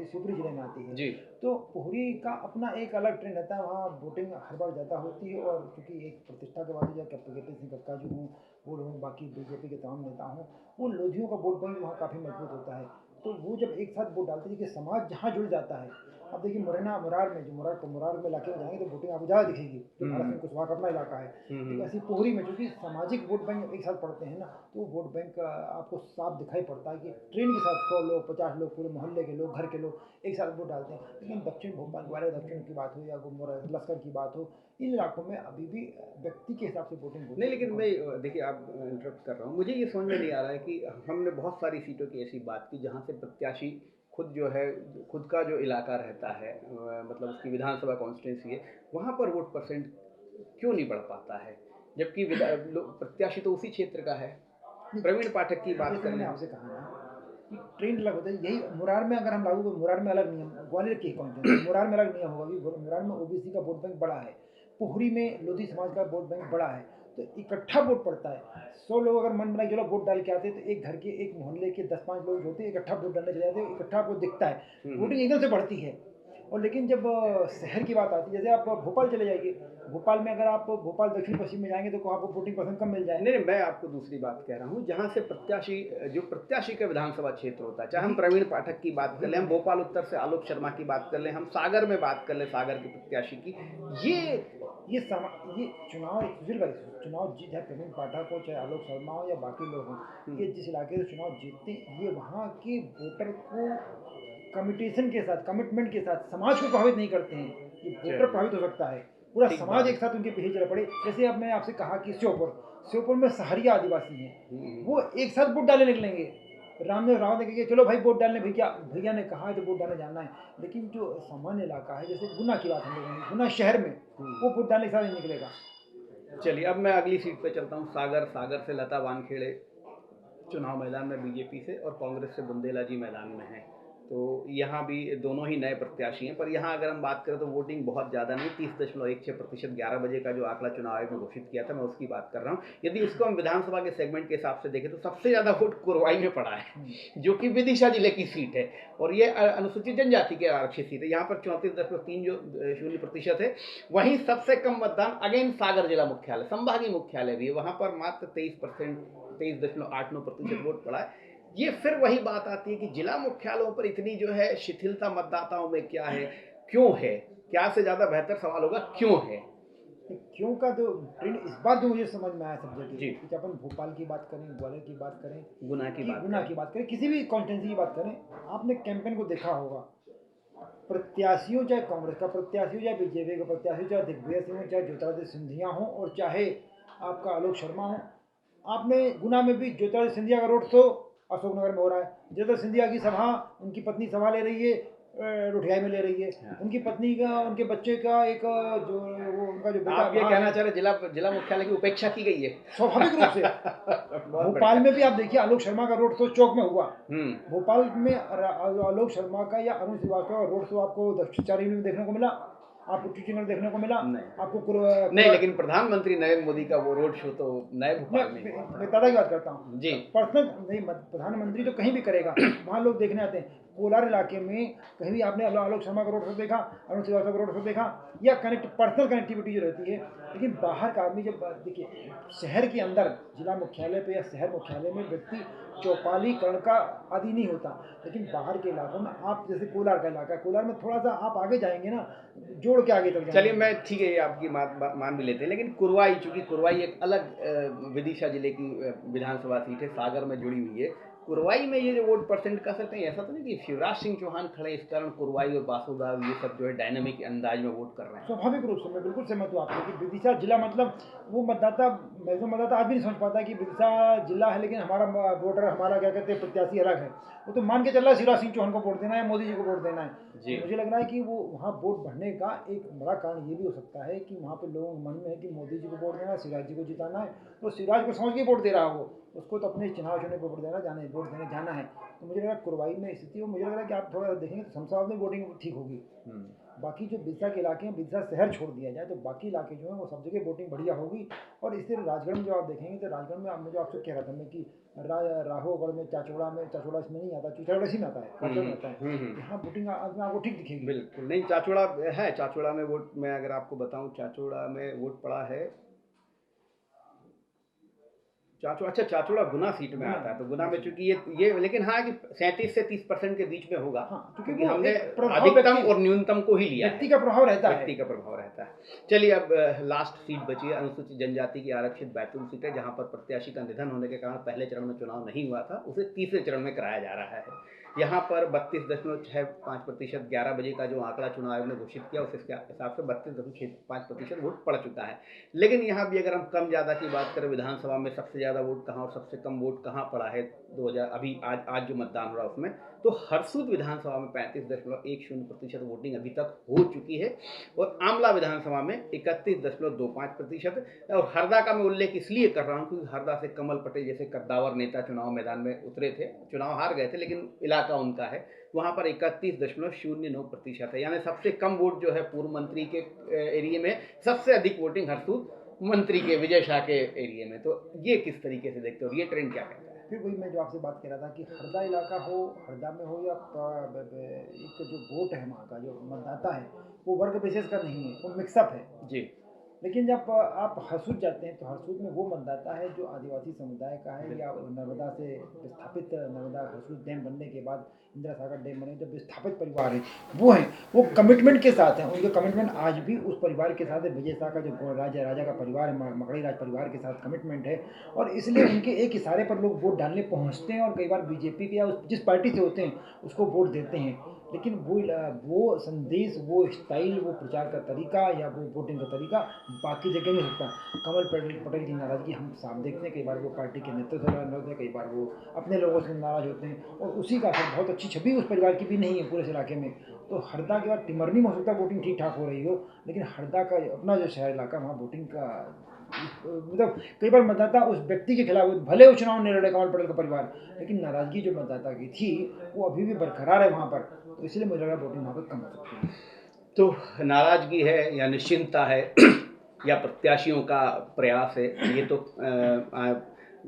शिवपुरी जिले में आती है जी। तो पोहरी का अपना एक अलग ट्रेंड रहता है, वहाँ वोटिंग हर बार ज़्यादा होती है। और क्योंकि एक प्रतिष्ठा के बाद जो केपी सिंह कक्का जो हूँ वो लोग बाकी बीजेपी के तमाम नेता हों, वो लोधियों का वोट बैंक वहाँ काफ़ी मजबूत होता है। तो वो जब एक साथ वोट डालते हैं कि समाज जहाँ जुड़ जाता है। अब देखिए मुरार में जो मुरार में इलाके में जाएंगे तो वोटिंग आपको ज़्यादा दिखेगी, जो भारत सिंह कुशवाहा का अपना इलाका है। तो ऐसी पोहरी में चूँकि सामाजिक वोट बैंक एक साथ पड़ते हैं ना, तो वोट बैंक आपको साफ दिखाई पड़ता है कि ट्रेन के साथ 100 लोग 50 लोग पूरे मोहल्ले के लोग, घर के लोग एक साथ वोट डालते हैं। लेकिन दक्षिण भोपाल, ग्वालियर दक्षिण की बात हो या लश्कर की बात हो, इन इलाकों में अभी भी व्यक्ति के हिसाब से वोटिंग होती है।
नहीं, लेकिन मैं देखिए आप इंटरप्ट कर रहा हूँ, मुझे ये समझ में नहीं आ रहा है कि हमने बहुत सारी सीटों की ऐसी बात की जहाँ से प्रत्याशी खुद जो है, खुद का जो इलाका रहता है, मतलब उसकी विधानसभा कॉन्स्टिट्यूंसी है, वहाँ पर वोट परसेंट क्यों नहीं बढ़ पाता है, जबकि प्रत्याशी तो उसी क्षेत्र का है। प्रवीण पाठक की बात करें,
मैंने आपसे कहा ना कि ट्रेंड अलग होता है। यही मुरार में अगर हम लागू करें, मुरार में अलग नियम, ग्वालियर की कॉन्स्टिट्यूंसी मुरार में अलग नियम होगा कि मुरार में ओबीसी का वोट बैंक बड़ा है, पोहरी में लोधी समाज का वोट बैंक बड़ा है, तो इकट्ठा वोट पड़ता है। 100 लोग अगर मन बनाए चलो वोट डाल के आते हैं तो एक घर के, एक मोहल्ले के 10-5 लोग होते हैं, इकट्ठा वोट डालने चले जाते हैं, इकट्ठा आपको दिखता है, वोटिंग एकदम से बढ़ती है। और लेकिन जब शहर की बात आती है, जैसे आप भोपाल चले जाइए, भोपाल में अगर आप भोपाल दक्षिण पश्चिम में जाएंगे तो आपको वोटिंग परसेंट कम मिल जाए।
नहीं, मैं आपको दूसरी बात कह रहा हूँ, जहाँ से प्रत्याशी का विधानसभा क्षेत्र होता है, चाहे हम प्रवीण पाठक की बात कर लें, हम भोपाल उत्तर से आलोक शर्मा की बात कर लें, हम सागर में बात कर लें सागर के प्रत्याशी की, ये
ये चुनाव सुशील भाई, चुनाव जीत है प्रवीण पाठक हो चाहे आलोक शर्मा हो या बाकी लोग हों, ये जिस इलाके से चुनाव जीतते हैं ये वहाँ के वोटर को कमिटेशन के साथ, कमिटमेंट के साथ समाज को प्रभावित नहीं करते हैं। ये वोटर प्रभावित हो सकता है, पूरा
ठीक
समाज
बात
एक साथ उनके पीछे चल पड़े। जैसे अब मैं आपसे कहा कि श्योपुर में सहरिया आदिवासी हैं, वो एक साथ वोट डालने निकलेंगे। रामदेव राव ने कहा चलो भाई वोट डालने, भैया भैया ने कहा है तो वोट डालने जाना है। लेकिन जो सामान्य इलाका है, जैसे गुना की बात हम लोगों ने, गुना शहर में वो वोट डालने के साथ नहीं निकलेगा।
चलिए अब मैं अगली सीट पे चलता हूँ। सागर से लता वानखेड़े चुनाव मैदान में बीजेपी से, और कांग्रेस से बुंदेला जी मैदान में हैं। तो यहाँ भी दोनों ही नए प्रत्याशी हैं, पर यहाँ अगर हम बात करें तो वोटिंग बहुत ज़्यादा नहीं, 30.16%। 11 बजे का जो आंकड़ा चुनाव आयोग ने घोषित किया था, मैं उसकी बात कर रहा हूँ। यदि इसको हम विधानसभा के सेगमेंट के हिसाब से देखें तो सबसे ज़्यादा वोट कुरवाई में पड़ा है, जो कि विदिशा जिले की सीट है, और ये अनुसूचित जनजाति के आरक्षित सीट है। यहाँ पर 34.30% है। वहीं सबसे कम मतदान अगेन सागर जिला मुख्यालय, संभागीय मुख्यालय भी है, वहाँ पर मात्र 23.89% वोट पड़ा है। ये फिर वही बात आती है कि जिला मुख्यालयों पर इतनी जो है शिथिलता मतदाताओं में क्या है, क्यों है? क्या से ज्यादा बेहतर सवाल होगा क्यों है।
क्यों का जो ट्रेंड इस बार जो मुझे समझ में आया सब जगह
जी।
कि अपन भोपाल की बात करें, ग्वालियर की बात करें,
गुना की बात
गुना
करें।
की बात करें, किसी भी कॉन्स्टिट्यूंसी की बात करें, आपने कैंपेन को देखा होगा। प्रत्याशियों, चाहे कांग्रेस का प्रत्याशी हो, चाहे बीजेपी का प्रत्याशी, चाहे दिग्विजय सिंह हो, चाहे ज्योतिरादित्य सिंधिया हो, और चाहे आपका आलोक शर्मा हो, आपने गुना में भी ज्योतिरादित्य सिंधिया का रोड शो अशोकनगर में हो रहा है। ज्योतिरादित्य सिंधिया की सभा, उनकी पत्नी सभा ले रही है, रुठियाई में ले रही है।
हाँ।
उनकी पत्नी का, उनके बच्चे का एक जो वो उनका जो बेटा,
आप ये कहना चाह रहे जिला मुख्यालय की उपेक्षा की गई है?
स्वाभाविक रूप से
बहुत
भोपाल में भी आप देखिए आलोक शर्मा का रोड शो चौक में हुआ।
हम्म।
भोपाल में आलोक शर्मा का या अरुण श्रीवास्तव का रोड शो आपको दक्षिण चार में देखने को मिला, आपको टीचिंग देखने को मिला,
नहीं।
आपको
नहीं, लेकिन प्रधानमंत्री नरेंद्र मोदी का वो रोड शो तो नए भोपाल में हुआ था।
मैं दादा की बात करता हूँ
जी।
पर्सनल नहीं, प्रधानमंत्री तो कहीं भी करेगा, वहाँ लोग देखने आते हैं। कोलार इलाके में कहीं भी आपने आलोक शर्मा का रोड शो देखा, अरुण श्रीवास्तव का रोड शो देखा, या पर्सनल कनेक्टिविटी जो रहती है। लेकिन बाहर का आदमी जब देखिए शहर के अंदर जिला मुख्यालय पे या शहर मुख्यालय में व्यक्ति चौपालीकरण का आदि नहीं होता, लेकिन बाहर के इलाकों में आप जैसे कोलार का इलाका है, कोलार में थोड़ा सा आप आगे जाएंगे ना, जोड़ के आगे तक जाएंगे।
चलिए मैं ठीक है, ये आपकी मान भी लेते हैं, लेकिन कुरवाई, चूंकि कुरवाई एक अलग विदिशा जिले की विधानसभा सीट है, सागर में जुड़ी हुई है। कुरवाई में ये जो वोट परसेंट कह सकते हैं, ऐसा तो नहीं कि शिवराज सिंह चौहान खड़े इस कारण कुरवाई और बासुदा ये सब जो है डायनामिक अंदाज में वोट कर रहे हैं?
स्वाभाविक रूप से मैं बिल्कुल सहमत हूँ आपसे कि विदिशा जिला मतलब वो मतदाता, मैक्सिमम मतदाता आज भी नहीं समझ पाता कि विदिशा जिला है, लेकिन हमारा वोटर, हमारा क्या कहते हैं प्रत्याशी अलग है। वो तो मान के चल रहा है शिवराज सिंह चौहान को वोट देना है, मोदी जी को वोट देना है। मुझे लग रहा है कि वो वहाँ वोट बढ़ने का एक बड़ा कारण ये भी हो सकता है कि वहाँ पे लोगों के मन में है कि मोदी जी को वोट देना है, शिवराज जी को जिताना है, तो शिवराज को समझ के वोट दे रहा हो, उसको तो अपने चुनाव चुने पर वोट देने जाना है। तो मुझे लग रहा है कुरवाई में स्थिति हो, मुझे लग रहा है कि आप थोड़ा देखेंगे तो शमशाबाद में वोटिंग ठीक होगी। बाकी जो बिरसा के इलाके हैं, बिरसा शहर छोड़ दिया जाए तो बाकी इलाके जो हैं वो सब जगह वोटिंग बढ़िया होगी। और इससे राजगढ़ में जो आप देखेंगे तो राजगढ़ में मैं जो आपसे कह रहा था मैं कि राहोगढ़ में, चाचौड़ा इसमें नहीं आता, चाचौड़ा इसी में आता है, में आता है। यहाँ वोटिंग आपको ठीक दिखेगी।
बिल्कुल नहीं, चाचौड़ा है, चाचौड़ा में वोट मैं अगर आपको बताऊं, चाचौड़ा में वोट पड़ा है चाचौड़ा गुना सीट में आता है, तो गुना में चूंकि ये लेकिन हाँ कि 37 से 30% के बीच में होगा।
हाँ,
क्योंकि हमने
प्रभाव
अधिकतम और न्यूनतम को ही लिया है,
व्यक्ति का प्रभाव रहता है,
व्यक्ति का प्रभाव रहता है। चलिए अब लास्ट सीट बची है, अनुसूचित जनजाति की आरक्षित बैतूल सीट है, जहां पर प्रत्याशी का निधन होने के कारण पहले चरण में चुनाव नहीं हुआ था, उसे तीसरे चरण में कराया जा रहा है। यहाँ पर 32.65%, 11 बजे का जो आंकड़ा चुनाव आयोग ने घोषित किया उस हिसाब से 32.65% वोट पड़ चुका है। लेकिन यहाँ भी अगर हम कम ज़्यादा की बात करें, विधानसभा में सबसे ज़्यादा वोट कहाँ और सबसे कम वोट कहाँ पड़ा है 2000 अभी आज जो मतदान हो रहा है उसमें, तो हरसूद विधानसभा में 35.10% वोटिंग अभी तक हो चुकी है, और आमला विधानसभा में 31.25%। और हरदा का मैं उल्लेख इसलिए कर रहा हूँ क्योंकि हरदा से कमल पटेल जैसे कद्दावर नेता चुनाव मैदान में उतरे थे, चुनाव हार गए थे, लेकिन इलाका उनका है, वहाँ पर 31.09% है। यानी सबसे कम वोट जो है पूर्व मंत्री के एरिया में, सबसे अधिक वोटिंग हरसूद मंत्री के विजय शाह के एरिया में। तो ये किस तरीके से देखते हो, ये ट्रेंड क्या कहता है?
फिर वही मैं जो आपसे बात कर रहा था कि हरदा इलाका हो, हरदा में हो, या एक जो वोट है वहाँ का जो मतदाता है वो वर्ग विशेष का नहीं है, वो मिक्सअप है
जी।
लेकिन जब आप हरसूद जाते हैं तो हरसूद में वो मतदाता है जो आदिवासी समुदाय का है या नर्मदा से विस्थापित, नर्मदा हरसूद डैम बनने के बाद इंदिरा सागर डैम बने जब विस्थापित परिवार है, वो हैं, वो कमिटमेंट के साथ हैं। उनके कमिटमेंट आज भी उस परिवार के साथ है। विजय शाह का जो राजा का परिवार है, मकड़ी राज परिवार के साथ कमिटमेंट है, और इसलिए उनके एक इशारे पर लोग वोट डालने पहुंचते हैं और कई बार बीजेपी के या जिस पार्टी से होते हैं उसको वोट देते हैं। लेकिन वो संदेश, वो स्टाइल, वो प्रचार का तरीका या वो वोटिंग का तरीका बाकी जगह नहीं होता। कमल पटेल की नाराज़गी हम साफ देखते हैं, कई बार वो पार्टी के नेतृत्व से नाराज होते हैं, कई बार वो अपने लोगों से नाराज होते हैं, और उसी का असर, बहुत अच्छी छवि उस परिवार की भी नहीं है पूरे इलाके में। तो हरदा के बाद टिमरनी में हो सकता है वोटिंग ठीक ठाक हो रही हो, लेकिन हरदा का अपना जो शहर इलाका, वहाँ वोटिंग का मतलब कई बार मतदाता उस व्यक्ति के खिलाफ, भले वो चुनाव नहीं लड़े कमल पटेल का परिवार, लेकिन नाराजगी जो मतदाता की थी वो अभी भी बरकरार है वहाँ पर। तो इसलिए मुझे लगा वोटिंग वहाँ पर कम हो सकती है।
तो नाराजगी है या निश्चिंतता है या प्रत्याशियों का प्रयास है, ये तो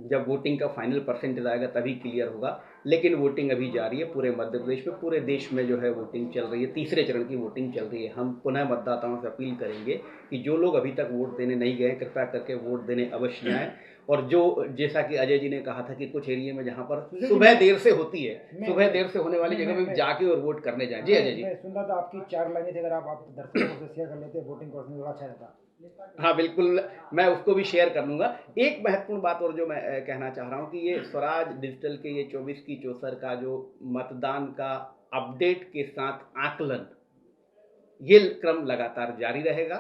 जब वोटिंग का फाइनल परसेंटेज आएगा तभी क्लियर होगा। लेकिन वोटिंग अभी जारी है पूरे मध्य प्रदेश में, पूरे देश में जो है वोटिंग चल रही है, तीसरे चरण की वोटिंग चल रही है। हम पुनः मतदाताओं से अपील करेंगे कि जो लोग अभी तक वोट देने नहीं गए, कृपया करके वोट देने अवश्य आएँ। और जो, जैसा कि अजय जी ने कहा था कि कुछ एरिया में जहाँ पर सुबह देर से होती है, सुबह देर से होने वाली जगह में जाके और वोट करने जाएं। जी अजय जी।
मैं सुन रहा था आपकी 4 लाइनें थी, अगर आप दर्शकों से शेयर कर लेते वोटिंग को, थोड़ा अच्छा रहता।
हाँ बिल्कुल, मैं उसको भी शेयर कर लूँगा। एक महत्वपूर्ण बात और जो मैं कहना चाह रहा हूँ कि ये स्वराज डिजिटल के ये 24 की 64 का जो मतदान का अपडेट के साथ आकलन, ये क्रम लगातार जारी रहेगा।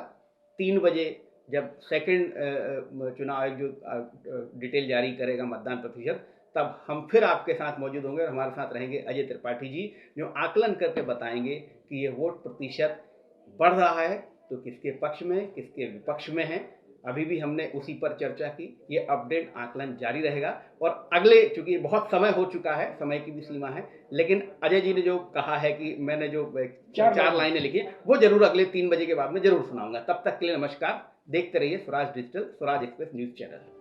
3 बजे जब सेकंड चुनाव आयोग जो डिटेल जारी करेगा मतदान प्रतिशत, तब हम फिर आपके साथ मौजूद होंगे और हमारे साथ रहेंगे अजय त्रिपाठी जी, जो आकलन करके बताएंगे कि ये वोट प्रतिशत बढ़ रहा है तो किसके पक्ष में है, किसके विपक्ष में है। अभी भी हमने उसी पर चर्चा की। ये अपडेट आकलन जारी रहेगा और अगले, चूंकि बहुत समय हो चुका है, समय की भी सीमा है, लेकिन अजय जी ने जो कहा है कि मैंने जो 4 लाइनें लिखी हैं वो जरूर अगले 3 बजे के बाद में जरूर सुनाऊंगा। तब तक के लिए नमस्कार। देखते रहिए Swaraj digital, Swaraj express news channel.